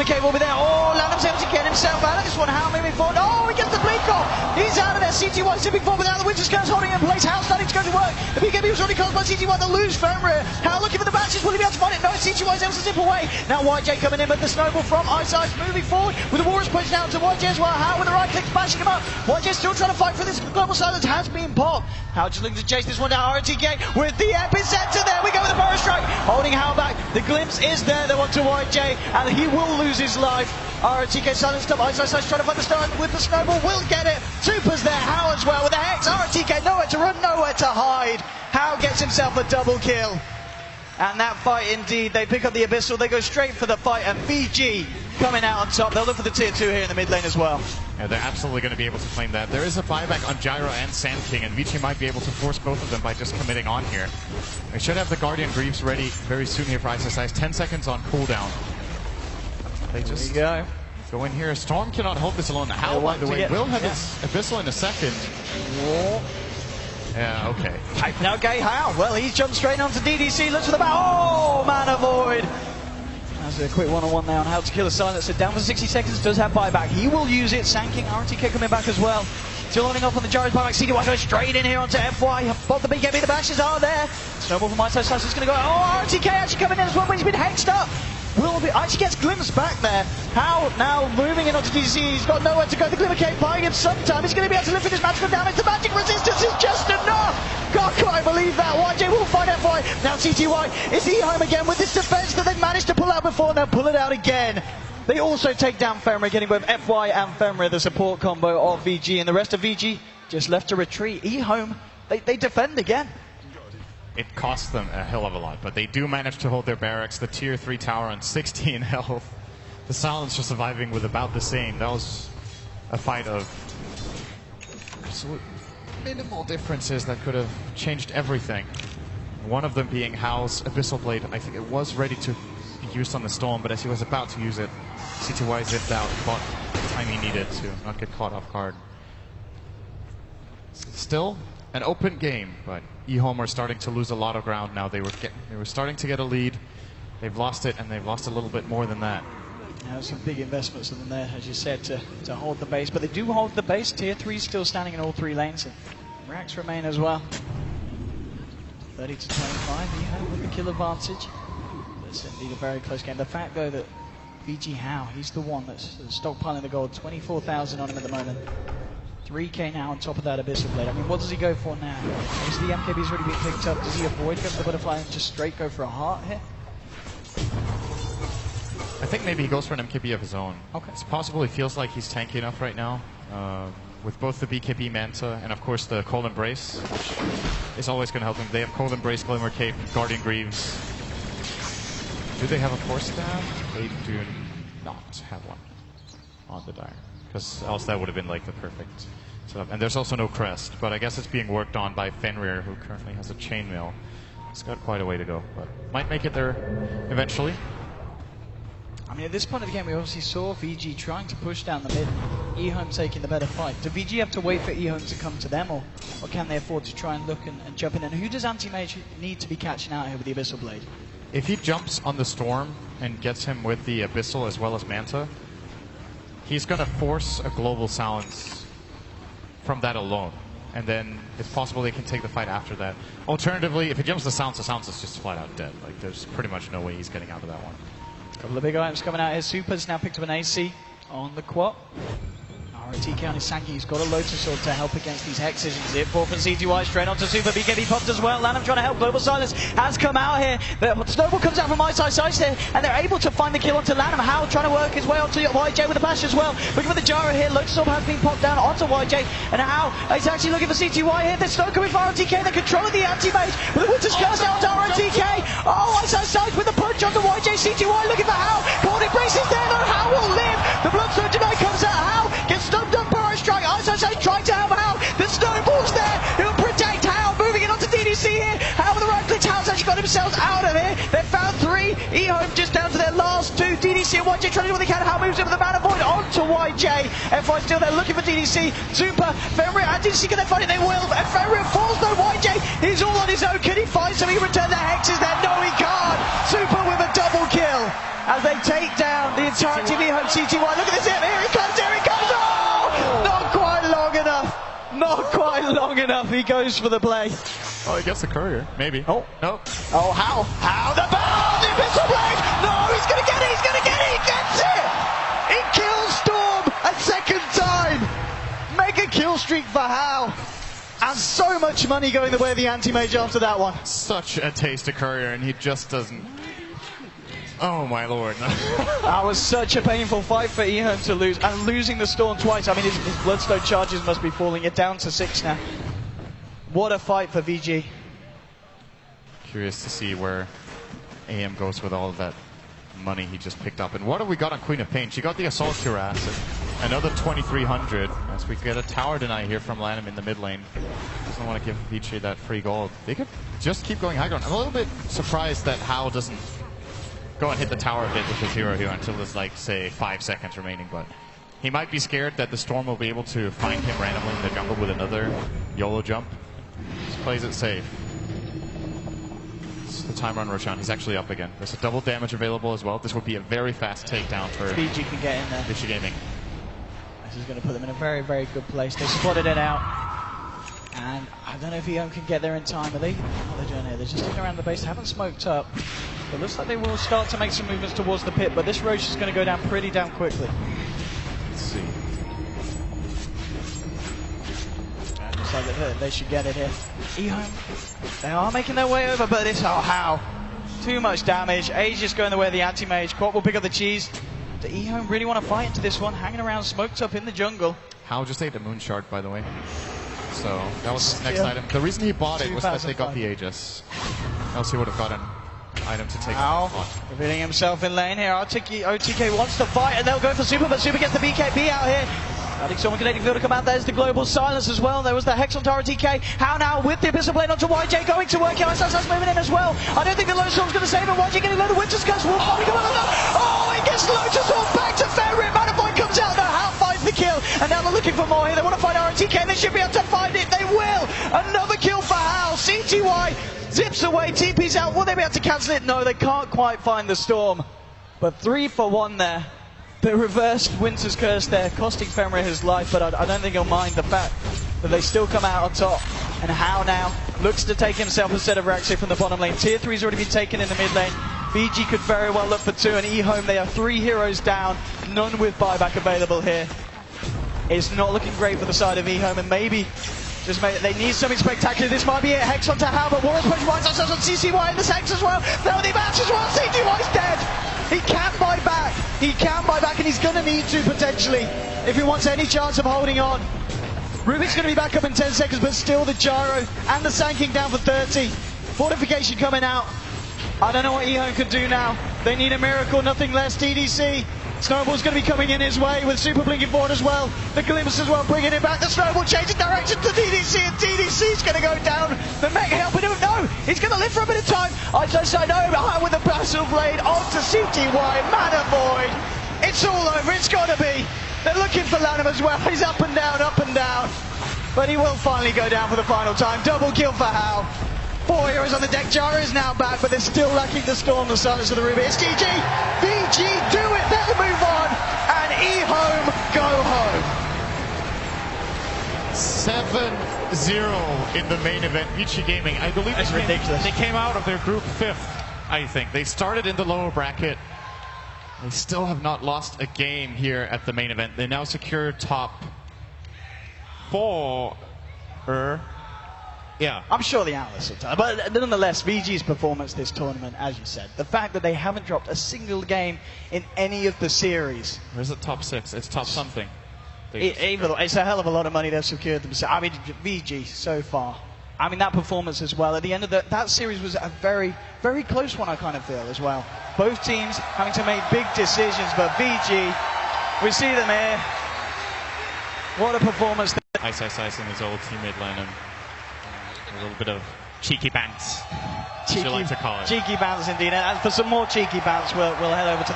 Glimmer Cave will be there. Oh, Lanham's able to get himself out of this one. How moving forward? Oh, he gets the blink off. He's out of there. CTY zipping forward without the Winter Skirts holding in place. How starting to go to work. The BKB was already caused by CTY to lose Fenrir. How looking for the matches. Will he be able to find it? No, CTY is able to zip away. Now YJ coming in, but the snowball from Ice moving forward with the Warriors push down to YJ as well. How with the right click smashing him up. YJ still trying to fight for this. Global Silence has been popped. How just looking to chase this one down. RTK with the epicenter. There we go with the Burrow Strike. Holding How back. The glimpse is there. They want to YJ and he will lose his life. RTK silenced up. Ice trying to find the start with the snowball. Will get it. Super's there. How as well with the Hex. RTK nowhere to run, nowhere to hide. How gets himself a double kill. And that fight indeed, they pick up the Abyssal, they go straight for the fight, and VG coming out on top. They'll look for the tier 2 here in the mid lane as well. Yeah, they're absolutely going to be able to claim that. There is a buyback on Gyro and Sand King, and VG might be able to force both of them by just committing on here. They should have the Guardian Greaves ready very soon here for Ice. 10 seconds on cooldown. They just go in here. Storm cannot hold this alone. How, by the way, will have his Abyssal in a second. Whoa. Yeah, okay. Now Gay How? Well, he's jumped straight onto DDC, looks for the back. Oh, Mana Void! That's a quick one-on-one now on how to kill a Silencer. Down for 60 seconds, does have buyback. He will use it. Sand King, RTK coming back as well. Still holding off on the Gyro's buyback. CTY goes straight in here onto FY. Both the BKB, the bashes are there. Snowball from Ice is going to go. Oh, RTK actually coming in as well, but he's been hexed up. Actually gets Glimpse back there. How now moving in onto DC. He's got nowhere to go. The Glimmer Cave buying him some time. He's going to be able to lift with his magical damage. The magic resistance is just enough. God, can't believe that. YJ will find FY. Now CTY is he home again with this defense that they've managed to pull out before, and they'll pull it out again. They also take down Fenrir, getting both FY and Fenrir, the support combo of VG, and the rest of VG just left to retreat. eHome, they defend again. It costs them a hell of a lot, but they do manage to hold their barracks. The tier 3 tower on 16 health. The Silencer surviving with about the same. That was a fight of absolute minimal differences that could have changed everything. One of them being Hal's Abyssal Blade. I think it was ready to be used on the Storm, but as he was about to use it, CTY zipped out, bought the time he needed to not get caught off guard. Still an open game, but eHome are starting to lose a lot of ground now. They were starting to get a lead. They've lost it, and they've lost a little bit more than that. Yeah, some big investments in there, as you said, to hold the base. But they do hold the base. Tier 3 still standing in all 3 lanes, and racks remain as well. 30 to 25, eHome with the kill advantage. It's indeed a very close game. The fact, though, that VG How, he's the one that's stockpiling the gold. 24,000 on him at the moment. 3k now on top of that Abyssal Blade. I mean, what does he go for now? Is the MKB's already been picked up? Does he avoid going for the butterfly and just straight go for a heart here? I think maybe he goes for an MKB of his own. Okay. It's possible he feels like he's tanky enough right now. With both the BKB Manta and, of course, the Cold Embrace, which is always going to help him. They have Cold Embrace, Glimmer Cape, Guardian Greaves. Do they have a Force Stab? They do not have one on the Dire, because else that would have been like the perfect setup. And there's also no Crest, but I guess it's being worked on by Fenrir, who currently has a Chainmail. It's got quite a way to go, but might make it there eventually. I mean, at this point of the game, we obviously saw VG trying to push down the mid, eHome taking the better fight. Do VG have to wait for eHome to come to them, or can they afford to try and look and jump in? And who does Anti-Mage need to be catching out here with the Abyssal Blade? If he jumps on the Storm and gets him with the Abyssal as well as Manta, he's going to force a global silence from that alone. And then it's possible they can take the fight after that. Alternatively, if he jumps the silence is just flat out dead. Like, there's pretty much no way he's getting out of that one. Couple of big items coming out here. Super's now picked up an AC on the quad. RTK on his Sand King. He's got a Lotus Sword to help against these hexes. Zip ball from CTY straight onto Super. BKB popped as well. Lanham trying to help. Global Silence has come out here. The Snowball comes out from Ice there, and they're able to find the kill onto Lanham. How trying to work his way onto YJ with the bash as well. Looking for the Gyro here. Lotus Sword has been popped down onto YJ, and How is actually looking for CTY here. There's Snow coming for RTK. They're controlling the Anti-Mage with the Winter's Curse down to RTK. Oh, Ice with the punch onto YJ. CTY looking for How. Cold Embrace is there, though. How will live. The Bloodstone tonight comes out. How gets stumped up. Strike. Ice trying to help How. The snowball's there. He'll protect How. Moving it onto DDC here. How with the right click. How's actually got themselves out of here. They've found 3. eHome just down to their last 2. DDC and YJ trying to do what they can. How moves in with the Mana Void onto YJ. FY still there looking for DDC. Super. Fenrir and DDC, can they find it? They will. And Fenrir falls though. YJ is all on his own. Can he find something? He return the hexes there. No, he can't. Super with a double kill. as they take down the entirety of eHome CTY. Look at this hit, here he comes, oh! Not quite long enough, not quite long enough, he goes for the play. Oh, he gets the courier, maybe. Oh, no. Oh, how the ball, the Abyssal Blade! No, he's gonna get it, he gets it! He kills Storm a second time! Mega kill streak for Hal. And so much money going the way of the anti-mage after that one. Such a taste of courier, and he just doesn't. Oh my lord. That was such a painful fight for eHome to lose, and losing the Storm twice. I mean, his Bloodstone charges must be falling. You're down to 6 now. What a fight for VG. Curious to see where AM goes with all of that money he just picked up. And what have we got on Queen of Pain? She got the Assault Cuirass, another 2,300, as we get a tower deny here from Lanham in the mid lane. Doesn't want to give VG that free gold. They could just keep going high ground. I'm a little bit surprised that Hal doesn't go and hit the tower a bit with his hero here until there's like, say, 5 seconds remaining, but he might be scared that the Storm will be able to find him randomly in the jungle with another YOLO jump. Just plays it safe. It's the time on Roshan. He's actually up again. There's a double damage available as well. This would be a very fast takedown for VG can get in there. VG Gaming. This is going to put them in a very, very good place. They spotted it out. And I don't know if eHome can get there in time. Are they? Oh, they're doing it. They're just sticking around the base. They haven't smoked up. It looks like they will start to make some movements towards the pit, but this Roche is going to go down pretty damn quickly. Let's see. And looks like they should get it here. eHome, they are making their way over, but it's how? Too much damage. Age just going the way of the anti-mage. Quat will pick up the cheese. Do eHome really want to fight into this one? Hanging around, smoked up in the jungle. Hal just ate a moon shard, by the way. So that was his next item. The reason he bought it was that they got the Aegis. Else he would have got an item to take off. Revealing himself in lane here. OTK wants to fight, and they'll go for Super, but Super gets the BKB out here. I think someone connecting field to come out. There's the global silence as well. There was the Hex on Tara TK. How now with the Abyssal Blade onto YJ going to work. That's moving in as well. I don't think the Lotus Storm's going to save him. YJ getting a load of Winter's Curse. Wolf probably coming out. Oh, he gets Lotus Storm back to Fenrir. Manifold comes out. Now Hal finds the kill. And now they're looking for more here. They want to find RTK, and they should be able to find it. They will. Another kill for Hal. CTY zips away. TP's out. Will they be able to cancel it? No, they can't quite find the Storm. But 3 for 1 there. The reversed Winter's Curse there, costing Fenrir his life, but I don't think he'll mind the fact that they still come out on top. And Hal now looks to take himself a set of Raxi from the bottom lane. Tier 3's already been taken in the mid lane. VG could very well look for 2, and eHome, they are 3 heroes down, none with buyback available here. It's not looking great for the side of eHome, and maybe they need something spectacular. This might be it. Hex onto Hal, but Warriors Punch winds themselves on CCY in this Hex as well. They'll the match as well. CCY's dead. He can buy back. He can buy back, and he's going to need to potentially if he wants any chance of holding on. Rubik's going to be back up in 10 seconds, but still the gyro and the Sand down for 30. Fortification coming out. I don't know what eHome can do now. They need a miracle, nothing less. TDC. Snowball's going to be coming in his way with Super blinking forward as well. The Glimpse as well, bringing it back. The Snowball changing direction to TDC, and TDC's going to go down. The Mega helping him. No, he's going to live for a bit of time. I know, behind with the Abyssal Blade onto CTY. Mana Void. It's all over. It's got to be. They're looking for Lanham as well. He's up and down, up and down. But he will finally go down for the final time. Double kill for Hal. 4 heroes on the deck. Jara is now back, but they're still lacking the Storm, the silence of the Ruby. It's GG. VG do it. They'll move on. And eHome go home. 7-0 in the main event. VG Gaming, I believe that's ridiculous. They came out of their group 5th, I think. They started in the lower bracket. They still have not lost a game here at the main event. They now secure top 4. Yeah. I'm sure the analysts will tell. But nonetheless, VG's performance this tournament, as you said, the fact that they haven't dropped a single game in any of the series. Where's the top 6? It's top something. It's a hell of a lot of money they've secured themselves. I mean, VG so far. I mean, that performance as well. At the end of that series was a very, very close one, I kind of feel, as well. Both teams having to make big decisions, but VG, we see them here. What a performance. Ice in his old teammate Lennon. A little bit of cheeky bants, as you like to call it. Cheeky bants indeed. And for some more cheeky bants, we'll head over to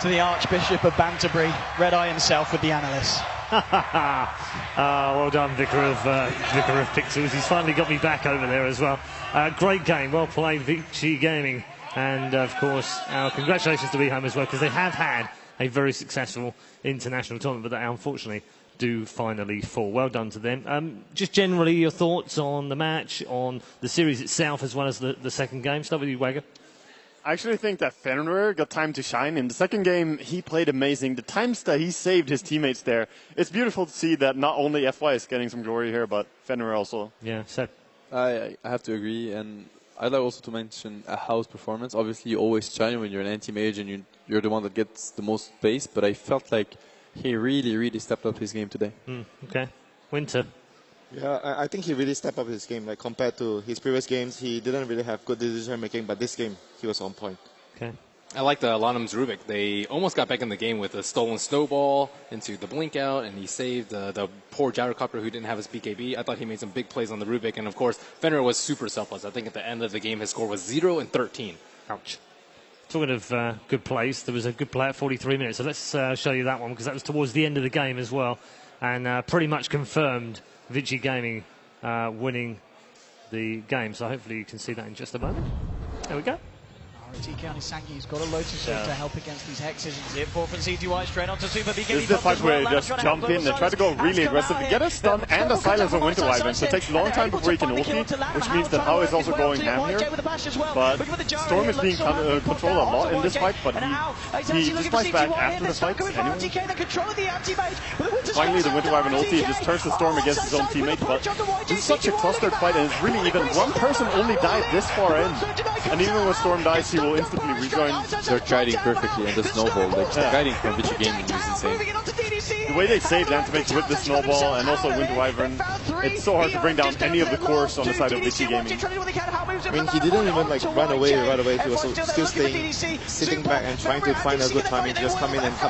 the Archbishop of Banterbury, Red Eye himself with the analysts. Well done, Vicar of Pixels. He's finally got me back over there as well. Great game, well played, VG Gaming. And, of course, our congratulations to Ehome as well, because they have had a very successful international tournament, but they unfortunately do finally fall. Well done to them. Just generally your thoughts on the match, on the series itself, as well as the second game. Start with you, Wagger. I actually think that Fenrir got time to shine. In the second game, he played amazing. The times that he saved his teammates there, it's beautiful to see that not only FY is getting some glory here, but Fenrir also. Yeah, so I have to agree, and I'd like also to mention a house performance. Obviously, you always shine when you're an anti-mage and you're the one that gets the most space, but I felt like he really, really stepped up his game today. Okay. Winter. Yeah, I think he really stepped up his game. Like compared to his previous games, he didn't really have good decision making, but this game he was on point. Okay. I like the Lanham's Rubik. They almost got back in the game with a stolen snowball into the blink out, and he saved the poor gyrocopter who didn't have his BKB. I thought he made some big plays on the Rubik, and of course, Fenrir was super selfless. I think at the end of the game, his score was 0 and 13. Ouch. Talking of good plays, there was a good play at 43 minutes, so let's show you that one, because that was towards the end of the game as well, and pretty much confirmed Vici Gaming winning the game. So hopefully you can see that in just a moment. There we go. RT County Sangi's got a Lotus Sword to help against these Hexasions. It for CTY straight onto Super BKB. This is the fight where they just jump in and try to go really aggressive to get a stun and a silence on Winter Wyvern. So it takes a long time before he can ulti, which means that Hao is also going ham here. But Storm is being controlled a lot in this fight, but he just fights back after the fight anyway. Finally, the Winter Wyvern ulti just turns the Storm against his own teammate, but it's such a clustered fight, and it's really even one person only died this far in. And even when Storm dies, he will instantly rejoin. They're guiding perfectly, and the snowball, like guiding from Vici Gaming is insane. The way they saved Antimate with the snowball and also Winter Wyvern, it's so hard to bring down any of the cores on the side of Vici Gaming. I mean, he didn't even like run away right away. He was still staying, sitting back and trying to find a good timing to just come in and cut his